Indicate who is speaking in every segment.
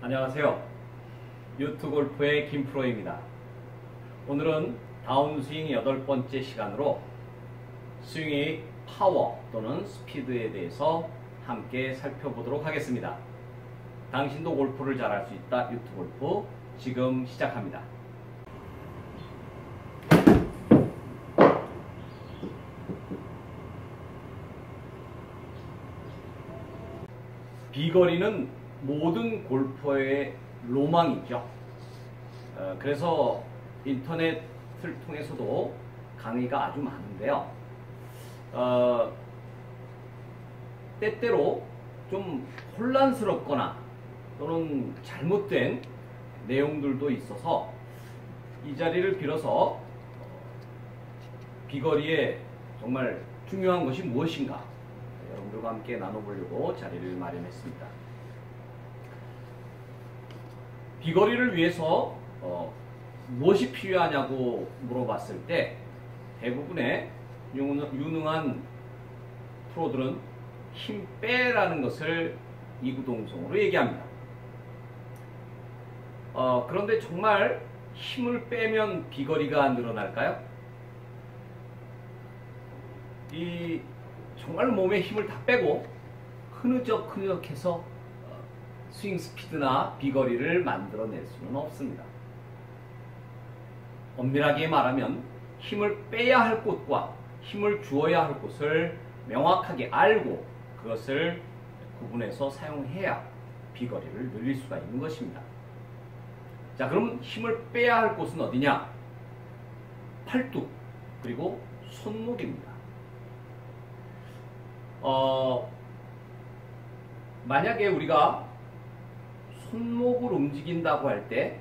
Speaker 1: 안녕하세요. 유튜골프의 김프로입니다. 오늘은 다운스윙 8번째 시간으로 스윙의 파워 또는 스피드에 대해서 함께 살펴보도록 하겠습니다. 당신도 골프를 잘할 수 있다 유튜골프 지금 시작합니다. 비거리는 모든 골퍼의 로망이죠. 그래서 인터넷을 통해서도 강의가 아주 많은데요. 때때로 좀 혼란스럽거나 또는 잘못된 내용들도 있어서 이 자리를 빌어서 비거리에 정말 중요한 것이 무엇인가 여러분들과 함께 나눠보려고 자리를 마련했습니다. 비거리를 위해서 무엇이 필요하냐고 물어봤을 때 대부분의 유능한 프로들은 힘 빼라는 것을 이구동성으로 얘기합니다. 그런데 정말 힘을 빼면 비거리가 늘어날까요? 정말 몸에 힘을 다 빼고 흐느적흐느적해서 스윙 스피드나 비거리를 만들어낼 수는 없습니다. 엄밀하게 말하면 힘을 빼야 할 곳과 힘을 주어야 할 곳을 명확하게 알고 그것을 구분해서 사용해야 비거리를 늘릴 수가 있는 것입니다. 자, 그럼 힘을 빼야 할 곳은 어디냐? 팔뚝 그리고 손목입니다. 만약에 우리가 손목을 움직인다고 할 때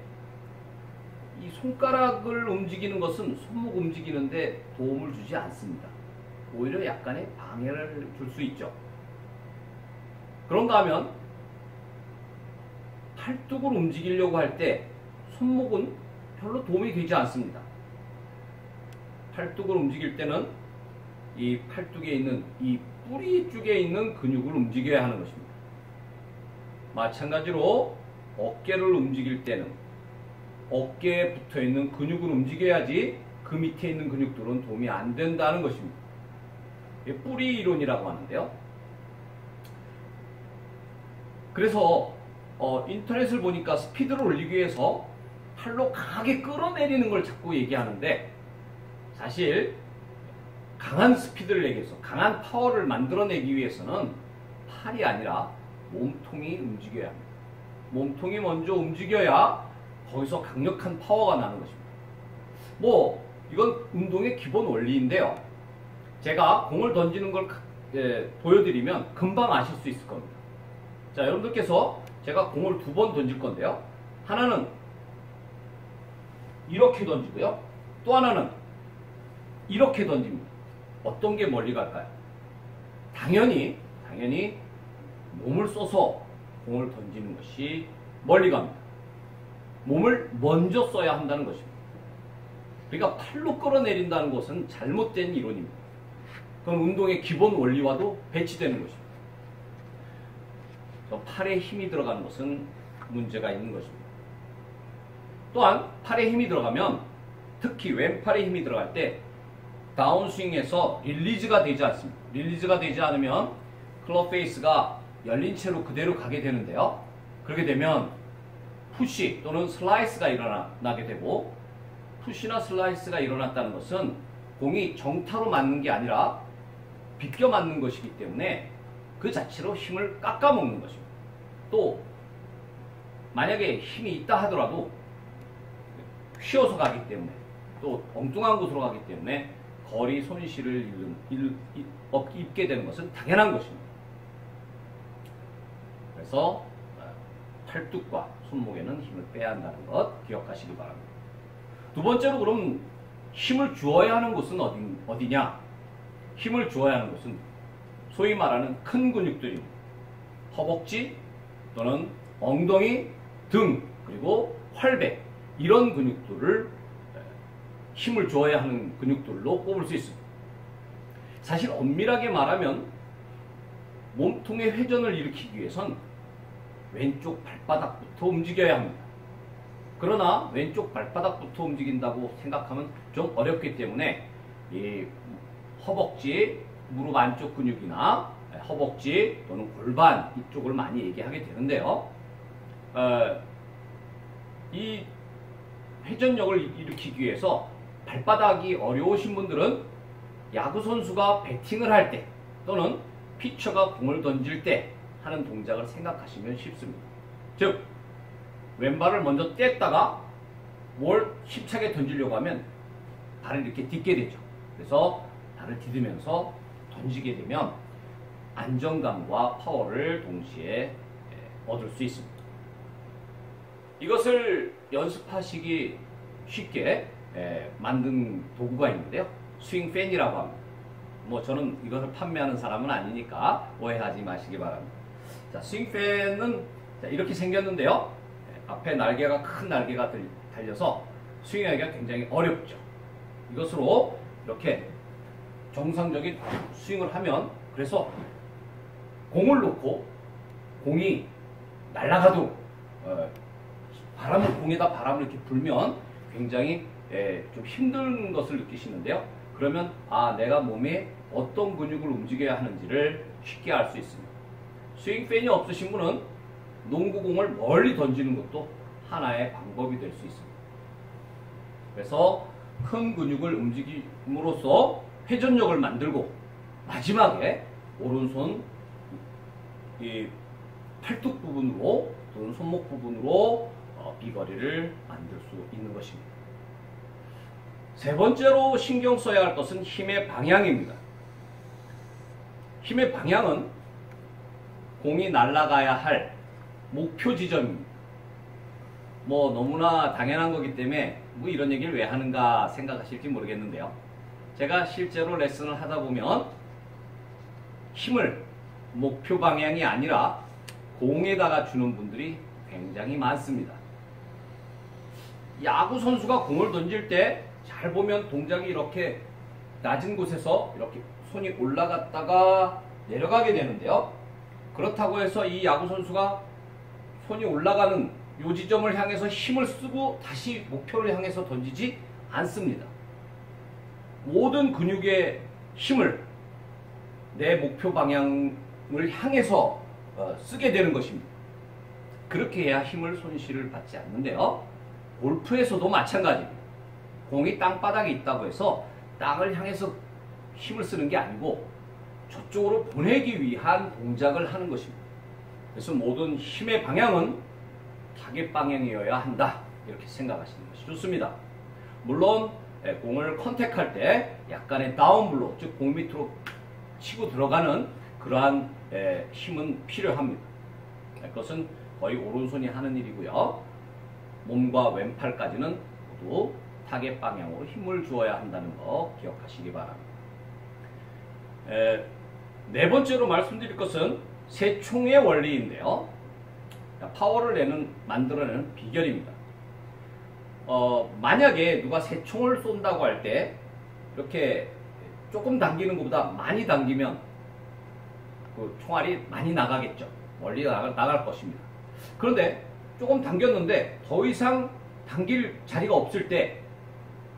Speaker 1: 이 손가락을 움직이는 것은 손목 움직이는데 도움을 주지 않습니다. 오히려 약간의 방해를 줄 수 있죠. 그런가 하면 팔뚝을 움직이려고 할 때 손목은 별로 도움이 되지 않습니다. 팔뚝을 움직일 때는 이 팔뚝에 있는 이 뿌리 쪽에 있는 근육을 움직여야 하는 것입니다. 마찬가지로 어깨를 움직일 때는 어깨에 붙어있는 근육을 움직여야지 그 밑에 있는 근육들은 도움이 안 된다는 것입니다. 뿌리 이론이라고 하는데요. 그래서 인터넷을 보니까 스피드를 올리기 위해서 팔로 강하게 끌어내리는 걸 자꾸 얘기하는데 사실 강한 스피드를 내기 위해서 강한 파워를 만들어내기 위해서는 팔이 아니라 몸통이 움직여야 합니다. 몸통이 먼저 움직여야 거기서 강력한 파워가 나는 것입니다. 이건 운동의 기본 원리인데요. 제가 공을 던지는 걸 보여드리면 금방 아실 수 있을 겁니다. 자, 여러분들께서 제가 공을 2번 던질 건데요. 하나는 이렇게 던지고요. 또 하나는 이렇게 던집니다. 어떤 게 멀리 갈까요? 당연히 몸을 써서 공을 던지는 것이 멀리 갑니다. 몸을 먼저 써야 한다는 것입니다. 그러니까 팔로 끌어내린다는 것은 잘못된 이론입니다. 그건 운동의 기본 원리와도 배치되는 것입니다. 팔에 힘이 들어가는 것은 문제가 있는 것입니다. 또한 팔에 힘이 들어가면 특히 왼팔에 힘이 들어갈 때 다운스윙에서 릴리즈가 되지 않습니다. 릴리즈가 되지 않으면 클럽 페이스가 열린 채로 그대로 가게 되는데요. 그렇게 되면 푸시 또는 슬라이스가 일어나게 되고 푸시나 슬라이스가 일어났다는 것은 공이 정타로 맞는 게 아니라 비껴 맞는 것이기 때문에 그 자체로 힘을 깎아먹는 것입니다. 또 만약에 힘이 있다 하더라도 휘어서 가기 때문에 또 엉뚱한 곳으로 가기 때문에 거리 손실을 입게 되는 것은 당연한 것입니다. 그래서 팔뚝과 손목에는 힘을 빼야 한다는 것 기억하시기 바랍니다. 두 번째로 그럼 힘을 주어야 하는 곳은 어디냐? 힘을 주어야 하는 곳은 소위 말하는 큰 근육들입니다. 허벅지 또는 엉덩이, 등, 그리고 활배 이런 근육들을 힘을 주어야 하는 근육들로 꼽을 수 있습니다. 사실 엄밀하게 말하면 몸통의 회전을 일으키기 위해선 왼쪽 발바닥부터 움직여야 합니다. 그러나 왼쪽 발바닥부터 움직인다고 생각하면 좀 어렵기 때문에 이 허벅지, 무릎 안쪽 근육이나 허벅지 또는 골반 이쪽을 많이 얘기하게 되는데요. 이 회전력을 일으키기 위해서 발바닥이 어려우신 분들은 야구 선수가 배팅을 할 때 또는 피처가 공을 던질 때 하는 동작을 생각하시면 쉽습니다. 즉 왼발을 먼저 뗐다가 뭘 힘차게 던지려고 하면 발을 이렇게 딛게 되죠. 그래서 발을 디디면서 던지게 되면 안정감과 파워를 동시에 얻을 수 있습니다. 이것을 연습하시기 쉽게 만든 도구가 있는데요. 스윙 팬이라고 합니다. 뭐 저는 이것을 판매하는 사람은 아니니까 오해하지 마시기 바랍니다. 자, 스윙 팬은 이렇게 생겼는데요. 앞에 날개가 큰 날개가 달려서 스윙하기가 굉장히 어렵죠. 이것으로 이렇게 정상적인 스윙을 하면 그래서 공을 놓고 공이 날아가도 공에다 바람을 이렇게 불면 굉장히 좀 힘든 것을 느끼시는데요. 그러면 내가 몸에 어떤 근육을 움직여야 하는지를 쉽게 알 수 있습니다. 스윙 팬이 없으신 분은 농구공을 멀리 던지는 것도 하나의 방법이 될 수 있습니다. 그래서 큰 근육을 움직임으로써 회전력을 만들고 마지막에 오른손 이 팔뚝 부분으로 또는 손목 부분으로 비거리를 만들 수 있는 것입니다. 세 번째로 신경 써야 할 것은 힘의 방향입니다. 힘의 방향은 공이 날아가야 할 목표 지점입니다. 뭐 너무나 당연한 거기 때문에 뭐 이런 얘기를 왜 하는가 생각하실지 모르겠는데요. 제가 실제로 레슨을 하다 보면 힘을 목표 방향이 아니라 공에다가 주는 분들이 굉장히 많습니다. 야구 선수가 공을 던질 때 잘 보면 동작이 이렇게 낮은 곳에서 이렇게 손이 올라갔다가 내려가게 되는데요. 그렇다고 해서 이 야구 선수가 손이 올라가는 요 지점을 향해서 힘을 쓰고 다시 목표를 향해서 던지지 않습니다. 모든 근육의 힘을 내 목표 방향을 향해서 쓰게 되는 것입니다. 그렇게 해야 힘을 손실을 받지 않는데요. 골프에서도 마찬가지입니다. 공이 땅바닥에 있다고 해서 땅을 향해서 힘을 쓰는 게 아니고 저쪽으로 보내기 위한 동작을 하는 것입니다. 그래서 모든 힘의 방향은 타겟 방향이어야 한다. 이렇게 생각하시는 것이 좋습니다. 물론 공을 컨택할 때 약간의 다운블로, 즉 공 밑으로 치고 들어가는 그러한 힘은 필요합니다. 그것은 거의 오른손이 하는 일이고요. 몸과 왼팔까지는 모두 타겟 방향으로 힘을 주어야 한다는 거 기억하시기 바랍니다. 네 번째로 말씀드릴 것은 세총의 원리인데요. 파워를 만들어내는 비결입니다. 만약에 누가 세총을 쏜다고 할 때 이렇게 조금 당기는 것보다 많이 당기면 그 총알이 많이 나가겠죠. 멀리 나갈 것입니다. 그런데 조금 당겼는데 더 이상 당길 자리가 없을 때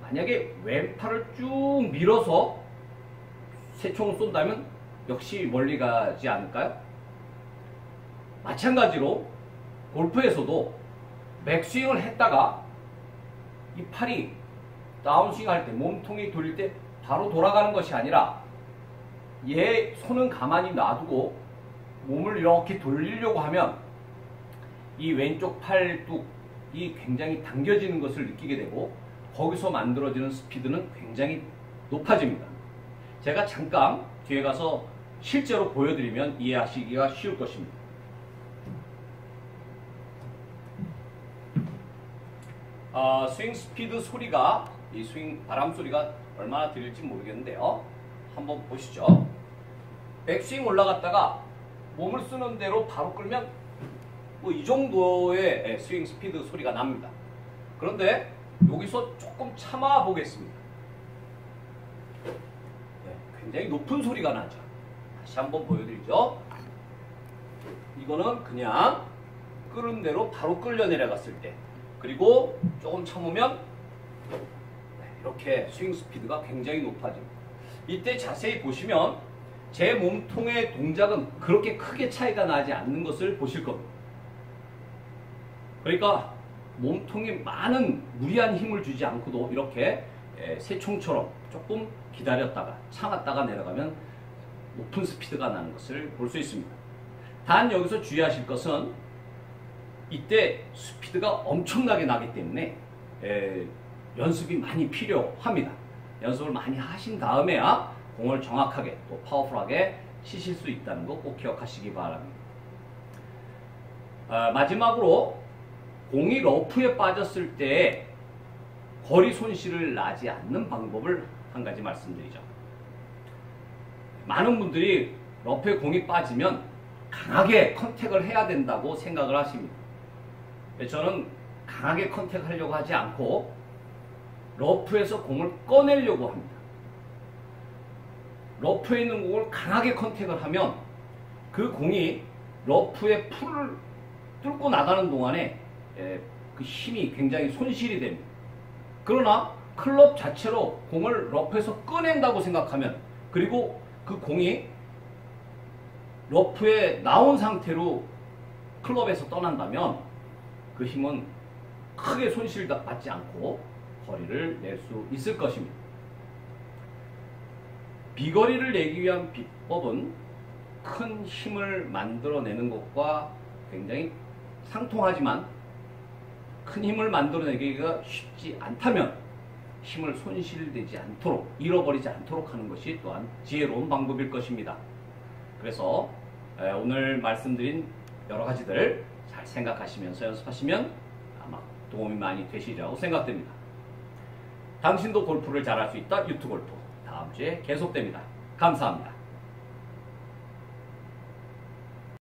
Speaker 1: 만약에 왼팔을 쭉 밀어서 세총을 쏜다면 역시 멀리 가지 않을까요? 마찬가지로 골프에서도 맥스윙을 했다가 이 팔이 다운스윙 할 때 몸통이 돌릴 때 바로 돌아가는 것이 아니라 얘 손은 가만히 놔두고 몸을 이렇게 돌리려고 하면 이 왼쪽 팔뚝이 굉장히 당겨지는 것을 느끼게 되고 거기서 만들어지는 스피드는 굉장히 높아집니다. 제가 잠깐 뒤에 가서 실제로 보여드리면 이해하시기가 쉬울 것입니다. 스윙 스피드 소리가, 이 스윙 바람 소리가 얼마나 들릴지 모르겠는데요. 한번 보시죠. 백스윙 올라갔다가 몸을 쓰는 대로 바로 끌면 뭐 이 정도의 스윙 스피드 소리가 납니다. 그런데 여기서 조금 참아 보겠습니다. 굉장히 높은 소리가 나죠. 다시 한번 보여드리죠. 이거는 그냥 끌은 대로 바로 끌려 내려갔을 때, 그리고 조금 참으면 이렇게 스윙 스피드가 굉장히 높아집니다. 이때 자세히 보시면 제 몸통의 동작은 그렇게 크게 차이가 나지 않는 것을 보실 겁니다. 그러니까 몸통에 많은 무리한 힘을 주지 않고도 이렇게 새총처럼 조금 기다렸다가 참았다가 내려가면 높은 스피드가 나는 것을 볼 수 있습니다. 단 여기서 주의하실 것은 이때 스피드가 엄청나게 나기 때문에 연습이 많이 필요합니다. 연습을 많이 하신 다음에야 공을 정확하게 또 파워풀하게 치실 수 있다는 거 꼭 기억하시기 바랍니다. 마지막으로 공이 러프에 빠졌을 때 거리 손실을 나지 않는 방법을 한 가지 말씀드리죠. 많은 분들이 러프에 공이 빠지면 강하게 컨택을 해야 된다고 생각을 하십니다. 저는 강하게 컨택하려고 하지 않고 러프에서 공을 꺼내려고 합니다. 러프에 있는 공을 강하게 컨택을 하면 그 공이 러프의 풀을 뚫고 나가는 동안에 그 힘이 굉장히 손실이 됩니다. 그러나 클럽 자체로 공을 러프에서 꺼낸다고 생각하면, 그리고 그 공이 러프에 나온 상태로 클럽에서 떠난다면 그 힘은 크게 손실받지 않고 거리를 낼 수 있을 것입니다. 비거리를 내기 위한 비법은 큰 힘을 만들어내는 것과 굉장히 상통하지만, 큰 힘을 만들어내기가 쉽지 않다면 힘을 손실되지 않도록, 잃어버리지 않도록 하는 것이 또한 지혜로운 방법일 것입니다. 그래서 오늘 말씀드린 여러 가지들 잘 생각하시면서 연습하시면 아마 도움이 많이 되시리라고 생각됩니다. 당신도 골프를 잘할 수 있다 유튜브 골프, 다음 주에 계속됩니다. 감사합니다.